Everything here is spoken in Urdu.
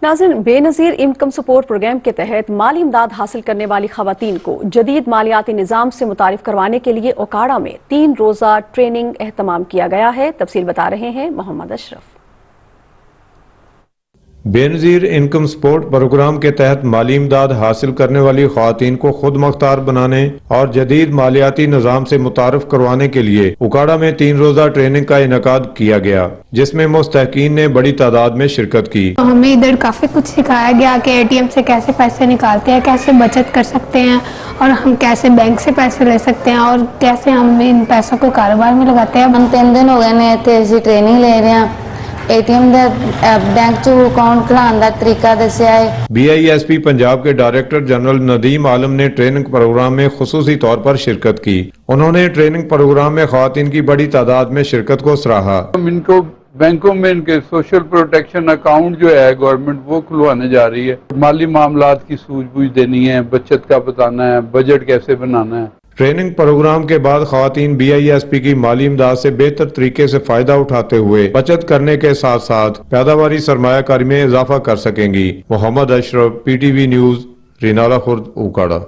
ناظرین، بے نظیر انکم سپورٹ پروگرام کے تحت مالی امداد حاصل کرنے والی خواتین کو جدید مالیاتی نظام سے متعارف کروانے کے لیے اوکاڑا میں 3 روزہ ٹریننگ اہتمام کیا گیا ہے۔ تفصیل بتا رہے ہیں محمد اشرف۔ بے نظیر انکم سپورٹ پروگرام کے تحت مالی امداد حاصل کرنے والی خواتین کو خود مختار بنانے اور جدید مالیاتی نظام سے متعارف کروانے کے لیے اوکاڑا میں 3 روزہ ٹریننگ کا انعقاد کیا گیا، جس میں مستحقین نے بڑی تعداد میں شرکت کی۔ ہمیں ادھر کافی کچھ سکھایا گیا کہ اے ٹی ایم سے کیسے پیسے نکالتے ہیں، کیسے بچت کر سکتے ہیں اور ہم کیسے بینک سے پیسے لے سکتے ہیں اور کیسے ہم ان پیسوں کو کاروبار میں لگاتے ہیں۔ ہم 3 دن ہو گئے نے ٹریننگ لے رہے ہیں، اے ٹی ایم بینک چ اکاؤنٹ کھلانے کا طریقہ دسیا ہے۔ B I S P Punjab کے ڈائریکٹر جنرل ندیم عالم نے ٹریننگ پروگرام میں خصوصی طور پر شرکت کی۔ انہوں نے ٹریننگ پروگرام میں خواتین کی بڑی تعداد میں شرکت کو سراہا۔ ان کو بینکوں میں ان کے سوشل پروٹیکشن اکاؤنٹ جو ہے گورنمنٹ وہ کھلوانے جا رہی ہے، مالی معاملات کی سوجھ بوجھ دینی ہے، بچت کا بتانا ہے، بجٹ کیسے بنانا ہے۔ ٹریننگ پروگرام کے بعد خواتین بی آئی ایس پی کی مالی امداد سے بہتر طریقے سے فائدہ اٹھاتے ہوئے بچت کرنے کے ساتھ ساتھ پیداواری سرمایہ کاری میں اضافہ کر سکیں گی۔ Muhammad Ashraf, P T V News, Renala Khurd, Okara.